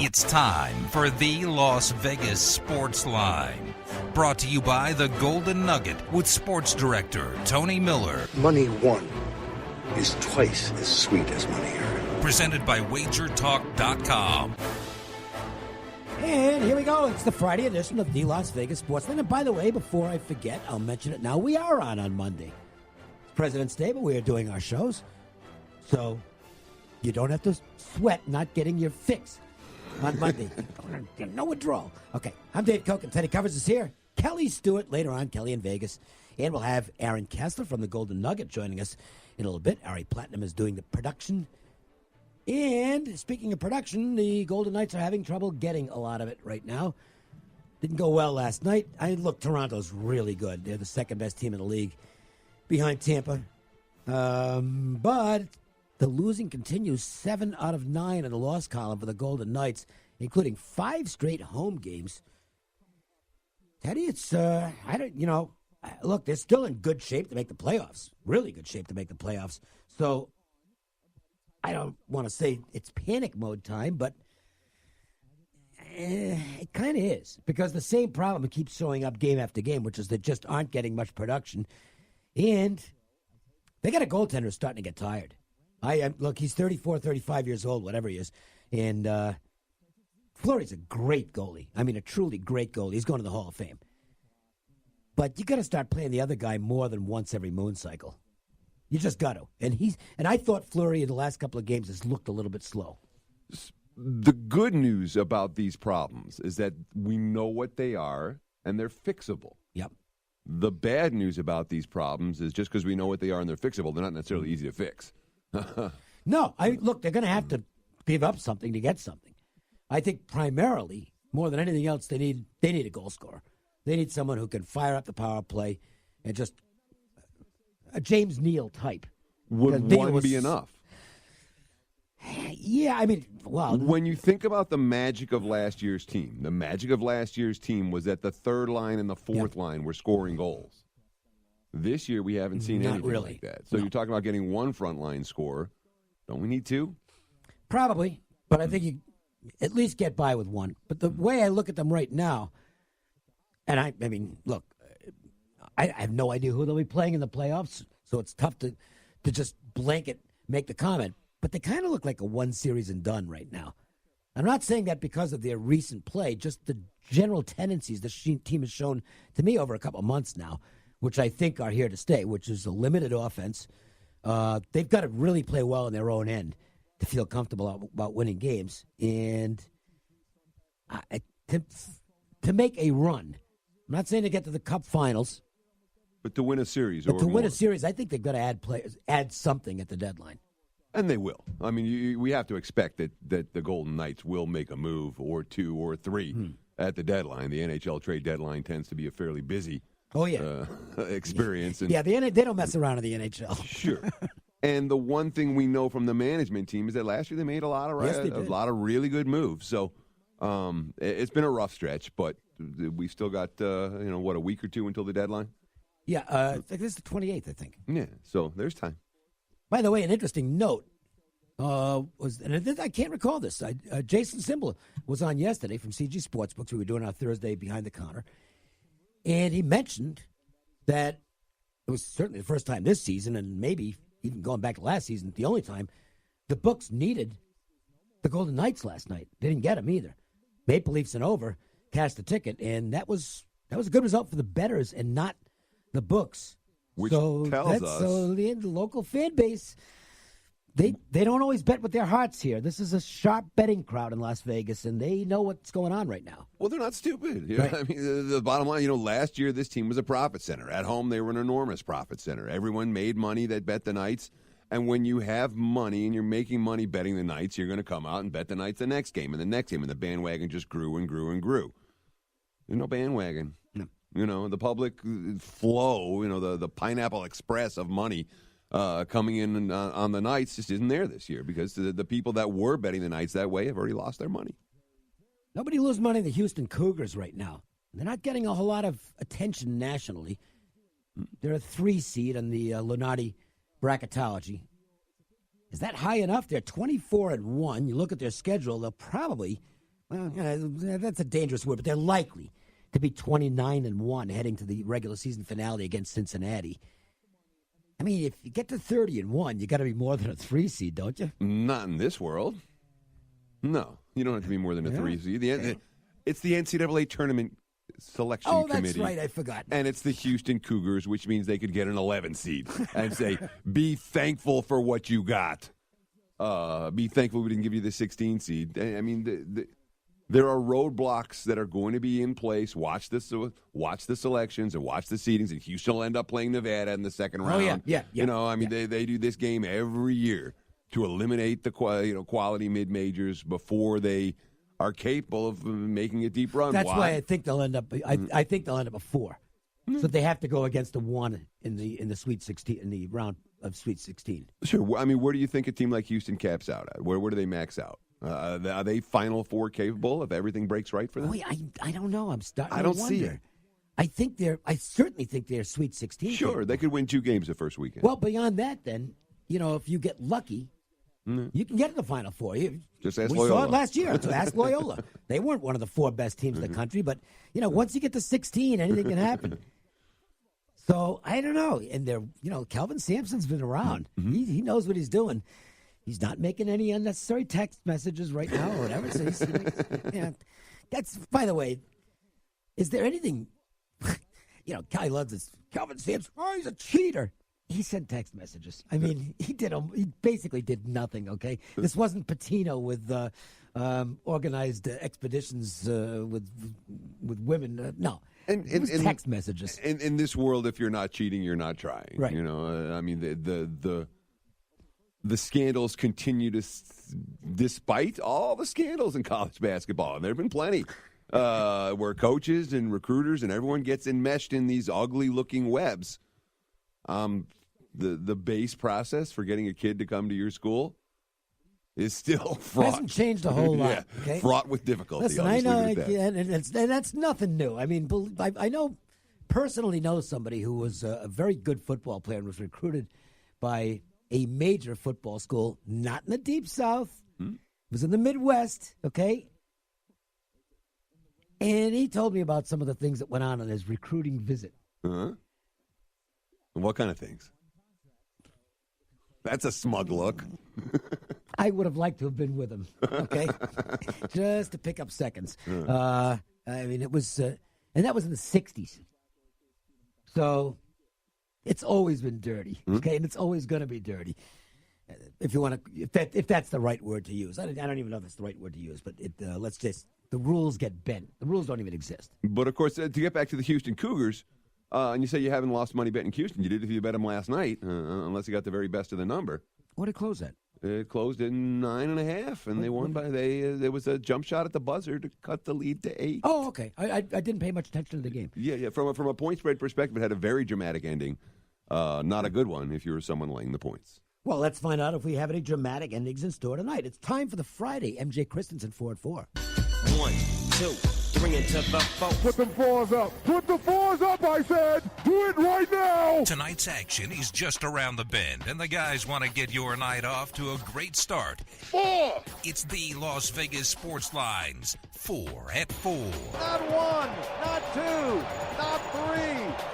It's time for the Las Vegas Sportsline. Brought to you by the Golden Nugget with sports director Tony Miller. Money won is twice as sweet as money earned. Presented by WagerTalk.com. And here we go. It's the Friday edition of the Las Vegas Sportsline. And by the way, before I forget, I'll mention it now. We are on Monday. It's President's Day, but we are doing our shows. So you don't have to sweat not getting your fix on Monday. No withdrawal. Okay, I'm Dave Koch, and Teddy Covers is here. Kelly Stewart later on, Kelly in Vegas. And we'll have Aaron Kessler from the Golden Nugget joining us in a little bit. Ari Platinum is doing the production. And speaking of production, the Golden Knights are having trouble getting a lot of it right now. Didn't go well last night. Look, Toronto's really good. They're the second best team in the league behind Tampa. But the losing continues. 7 out of 9 in the loss column for the Golden Knights, including 5 straight home games. Teddy, it's, look, they're still in good shape to make the playoffs. Really good shape to make the playoffs. So I don't want to say it's panic mode time, but it kind of is. Because the same problem keeps showing up game after game, which is they just aren't getting much production. And they got a goaltender who's starting to get tired. Look, he's 34, 35 years old, whatever he is. And Fleury's a great goalie. I mean, a truly great goalie. He's going to the Hall of Fame. But you got to start playing the other guy more than once every moon cycle. You just got to. And I thought Fleury in the last couple of games has looked a little bit slow. The good news about these problems is that we know what they are, and they're fixable. Yep. The bad news about these problems is just because we know what they are and they're fixable, they're not necessarily easy to fix. No, look, they're going to have to give up something to get something. I think primarily, more than anything else, they need a goal scorer. They need someone who can fire up the power play and just a James Neal type. Would one be enough? Yeah, I mean, well, when you think about the magic of last year's team, was that the third line and the fourth line were scoring goals. This year, we haven't seen anything like that. So you're talking about getting one front line scorer. Don't we need two? Probably, but I think you at least get by with one. But the way I look at them right now, and I mean, look, I have no idea who they'll be playing in the playoffs, so it's tough to just blanket make the comment. But they kind of look like a one series and done right now. I'm not saying that because of their recent play, just the general tendencies the team has shown to me over a couple of months now, which I think are here to stay, which is a limited offense. They've got to really play well in their own end to feel comfortable about winning games. And to make a run, I'm not saying to get to the Cup Finals, but to win a series. But to win a series, I think they've got to add something at the deadline. And they will. I mean, we have to expect that the Golden Knights will make a move or two or three at the deadline. The NHL trade deadline tends to be a fairly busy experience. And, they don't mess around in the NHL. Sure. And the one thing we know from the management team is that last year they made a lot of really good moves. So it's been a rough stretch, but we still got a week or two until the deadline. Yeah, this is the 28th, I think. Yeah, so there's time. By the way, an interesting note I can't recall this. Jason Simbal was on yesterday from CG Sportsbooks. We were doing our Thursday Behind the Counter. And he mentioned that it was certainly the first time this season, and maybe even going back to last season, the only time, the books needed the Golden Knights last night. They didn't get them either. Maple Leafs and over cashed the ticket, and that was a good result for the bettors and not the books. Which tells us the local fan base, they don't always bet with their hearts here. This is a sharp betting crowd in Las Vegas, and they know what's going on right now. Well, they're not stupid. Right. I mean, the bottom line, last year this team was a profit center. At home, they were an enormous profit center. Everyone made money that bet the Knights. And when you have money and you're making money betting the Knights, you're going to come out and bet the Knights the next game and the next game. And the bandwagon just grew and grew and grew. There's no bandwagon. No. The public flow, the Pineapple Express of money coming in on the Knights just isn't there this year because the people that were betting the Knights that way have already lost their money. Nobody loses money in the Houston Cougars right now. They're not getting a whole lot of attention nationally. They're a 3 seed on the Lunardi bracketology. Is that high enough? They're 24-1. You look at their schedule, they'll probably well, that's a dangerous word, but they're likely to be 29-1 heading to the regular season finale against Cincinnati. I mean, if you get to 30-1, you got to be more than a 3 seed, don't you? Not in this world. No, you don't have to be more than a 3 seed. It's the NCAA tournament selection committee. Oh, that's right. I forgot. And it's the Houston Cougars, which means they could get an 11 seed and say, be thankful for what you got. Be thankful we didn't give you the 16 seed. I mean, there are roadblocks that are going to be in place. Watch the selections and watch the seedings. And Houston will end up playing Nevada in the second round. Oh, yeah. You know, I mean, they do this game every year to eliminate the quality mid-majors before they are capable of making a deep run. That's why I think they'll end up. I think they'll end up a 4. So they have to go against a 1 in the Sweet 16 in the round of Sweet 16. Sure. I mean, where do you think a team like Houston caps out at? Where do they max out? Are they Final Four capable if everything breaks right for them? I don't know. I'm starting. I don't to wonder. see it. I certainly think they're Sweet 16. Sure, capable. they could win 2 games the first weekend. Well, beyond that, then if you get lucky, you can get to the Final Four. Just ask we Loyola. saw it last year. So ask Loyola. They weren't one of the 4 best teams in the country, but once you get to 16, anything can happen. So I don't know. And Kelvin Sampson's been around. He knows what he's doing. He's not making any unnecessary text messages right now or whatever. So that's, by the way, is there anything, Kelly loves this. Kelvin Sampson, he's a cheater. He sent text messages. I mean, he basically did nothing, okay? This wasn't Patino with organized expeditions with women. No. It was text messages. In this world, if you're not cheating, you're not trying. Right. I mean, the scandals continue despite all the scandals in college basketball. And there have been plenty where coaches and recruiters and everyone gets enmeshed in these ugly-looking webs. The base process for getting a kid to come to your school is still fraught. Hasn't changed a whole lot. Yeah, okay? fraught with difficulty. Listen, I'll I just know, leave it at that. and that's nothing new. I mean, I personally know somebody who was a very good football player and was recruited by a major football school, not in the Deep South. It was in the Midwest, okay? And he told me about some of the things that went on his recruiting visit. Uh-huh. And what kind of things? That's a smug look. I would have liked to have been with him, okay? Just to pick up seconds. I mean, it was, and that was in the 60s. So it's always been dirty, okay? And it's always going to be dirty. If you want to, if that's the right word to use. I don't even know if that's the right word to use, but let's just, the rules get bent. The rules don't even exist. But, of course, to get back to the Houston Cougars, and you say you haven't lost money betting Houston. You did if you bet them last night, unless you got the very best of the number. What did it close at? It closed at 9.5, and they won by there was a jump shot at the buzzer to cut the lead to 8. Oh, okay. I didn't pay much attention to the game. Yeah. From a point spread perspective, it had a very dramatic ending. Not a good one if you were someone laying the points. Well, let's find out if we have any dramatic endings in store tonight. It's time for the Friday MJ Christensen 4 at 4. 1, 2, 3 into the 4. Put them 4s up. Put the 4s up, I said. Do it right now. Tonight's action is just around the bend, and the guys want to get your night off to a great start. 4. It's the Las Vegas Sportsline's 4 at 4. Not 1, not 2, not 3,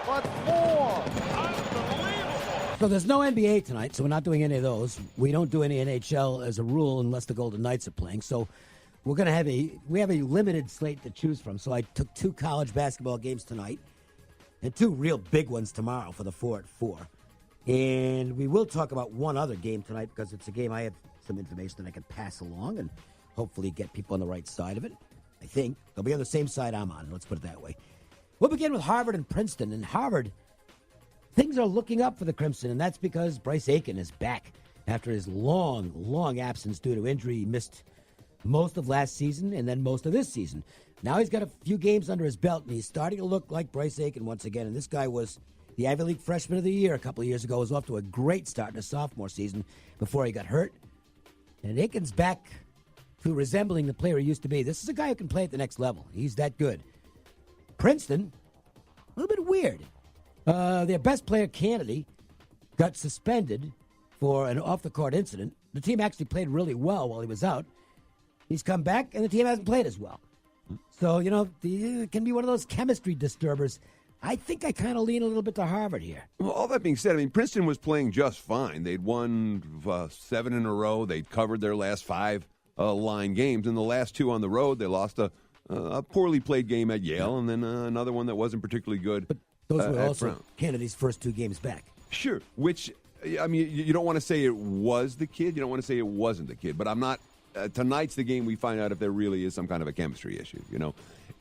but 4. Unbelievable. So there's no NBA tonight, so we're not doing any of those. We don't do any NHL as a rule unless the Golden Knights are playing. So we're going to have a limited slate to choose from. So I took 2 college basketball games tonight and 2 real big ones tomorrow for the 4 at 4. And we will talk about one other game tonight because it's a game I have some information that I can pass along and hopefully get people on the right side of it. I think they'll be on the same side I'm on. Let's put it that way. We'll begin with Harvard and Princeton. And Harvard, things are looking up for the Crimson, and that's because Bryce Aiken is back after his long, long absence due to injury. He missed most of last season and then most of this season. Now he's got a few games under his belt, and he's starting to look like Bryce Aiken once again. And this guy was the Ivy League Freshman of the Year a couple of years ago. Was off to a great start in his sophomore season before he got hurt. And Aiken's back to resembling the player he used to be. This is a guy who can play at the next level. He's that good. Princeton, a little bit weird. Their best player, Kennedy, got suspended for an off-the-court incident. The team actually played really well while he was out. He's come back, and the team hasn't played as well. So, it can be one of those chemistry disturbers. I think I kind of lean a little bit to Harvard here. Well, all that being said, Princeton was playing just fine. They'd won 7 in a row. They'd covered their last 5 line games. In the last 2 on the road, they lost a poorly played game at Yale, and then another one that wasn't particularly good. But those were also Brown. Kennedy's first 2 games back. Sure, which, you don't want to say it was the kid. You don't want to say it wasn't the kid. But I'm not. Tonight's the game we find out if there really is some kind of a chemistry issue,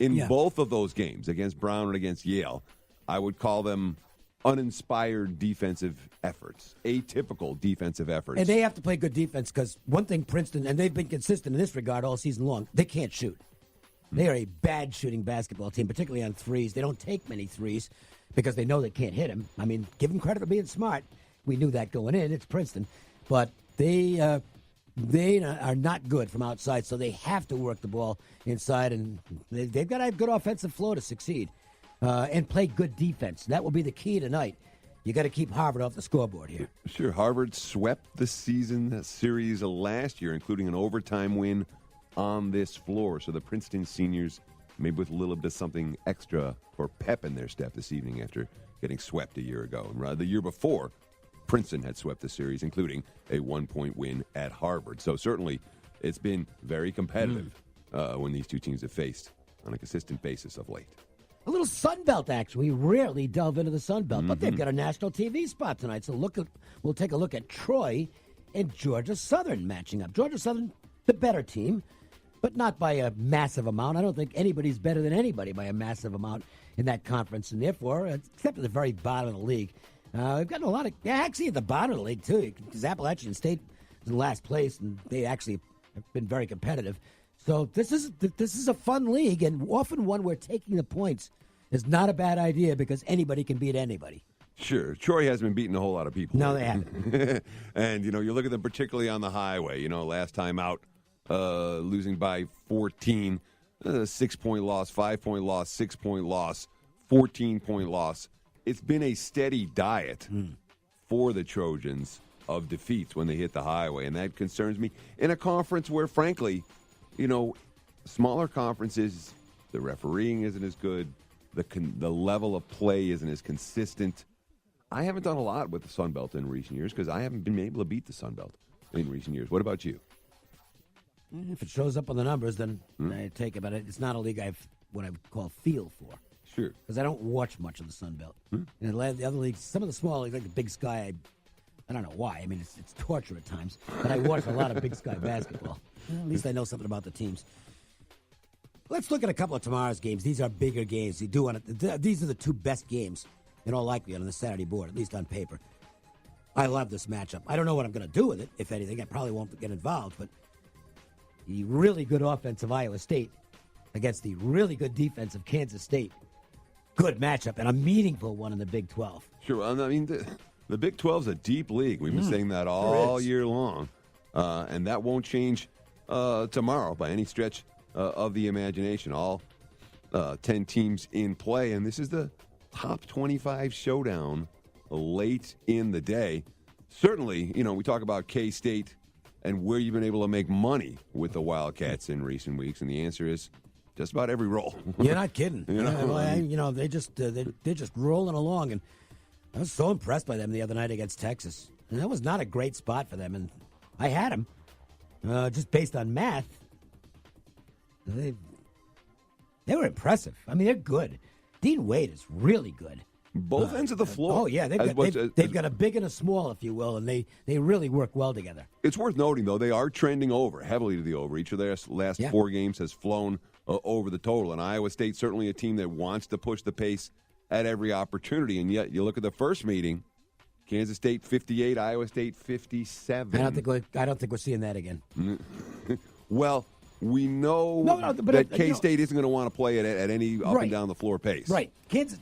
In both of those games, against Brown and against Yale, I would call them uninspired defensive efforts, atypical defensive efforts. And they have to play good defense because one thing Princeton, and they've been consistent in this regard all season long, they can't shoot. They are a bad shooting basketball team, particularly on threes. They don't take many threes because they know they can't hit them. Give them credit for being smart. We knew that going in. It's Princeton. But they are not good from outside, so they have to work the ball inside, and they've got to have good offensive flow to succeed and play good defense. That will be the key tonight. You got to keep Harvard off the scoreboard here. Sure, Harvard swept the season series last year, including an overtime win on this floor. So the Princeton seniors, maybe with a little bit of something extra or pep in their step this evening after getting swept a year ago. And the year before, Princeton had swept the series, including a 1-point win at Harvard. So certainly it's been very competitive when these two teams have faced on a consistent basis of late. A little Sun Belt action. We rarely delve into the Sun Belt, but they've got a national TV spot tonight. So we'll take a look at Troy and Georgia Southern matching up. Georgia Southern, the better team, but not by a massive amount. I don't think anybody's better than anybody by a massive amount in that conference, and therefore, except at the very bottom of the league, we've gotten a lot of, actually at the bottom of the league, too, because Appalachian State is in last place, and they actually have been very competitive. So this is a fun league, and often one where taking the points is not a bad idea because anybody can beat anybody. Sure. Troy hasn't been beating a whole lot of people. No, they haven't. And, you look at them particularly on the highway. Last time out, losing by 14, 6-point loss, 5-point loss, 6-point loss, 14-point loss. It's been a steady diet for the Trojans of defeats when they hit the highway, and that concerns me. In a conference where, frankly, smaller conferences, the refereeing isn't as good, the level of play isn't as consistent. I haven't done a lot with the Sun Belt in recent years because I haven't been able to beat the Sun Belt in recent years. What about you? If it shows up on the numbers, then I take it, but it's not a league I've what I would call feel for. Sure. Because I don't watch much of the Sun Belt. And the other leagues, some of the small leagues, like the Big Sky, I don't know why. It's torture at times. But I watch a lot of Big Sky basketball. At least I know something about the teams. Let's look at a couple of tomorrow's games. These are bigger games. These are the 2 best games, in all likelihood, on the Saturday board, at least on paper. I love this matchup. I don't know what I'm going to do with it, if anything. I probably won't get involved. But the really good offense of Iowa State against the really good defense of Kansas State. Good matchup and a meaningful one in the Big 12. Sure. The Big 12 is a deep league. We've been saying that all year long. And that won't change tomorrow by any stretch of the imagination. All 10 teams in play. And this is the top 25 showdown late in the day. Certainly, we talk about K-State and where you've been able to make money with the Wildcats in recent weeks. And the answer is just about every roll. You're not kidding. They're just rolling along. And I was so impressed by them the other night against Texas. And that was not a great spot for them. And I had them just based on math. They were impressive. They're good. Dean Wade is really good. Both ends of the floor. Oh, yeah. They've got a big and a small, if you will, and they really work well together. It's worth noting, though, they are trending heavily to the over. Each of their last 4 games has flown over the total. And Iowa State, certainly a team that wants to push the pace at every opportunity. And yet, you look at the first meeting, Kansas State 58, Iowa State 57. I don't think we're seeing that again. Well, we know that K-State isn't going to want to play it at any up and down the floor pace. Right. Kansas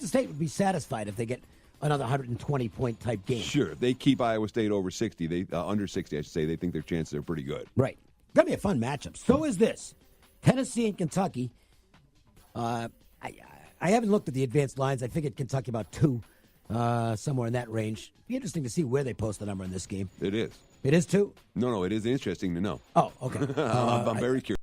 State would be satisfied if they get another 120-point type game. Sure. If they keep Iowa State over 60, under 60, I should say, they think their chances are pretty good. Right. Going to be a fun matchup. So is this. Tennessee and Kentucky. I haven't looked at the advanced lines. I figured Kentucky about 2, somewhere in that range. Be interesting to see where they post the number in this game. It is. It is too? No, it is interesting to know. Oh, okay. I'm very curious.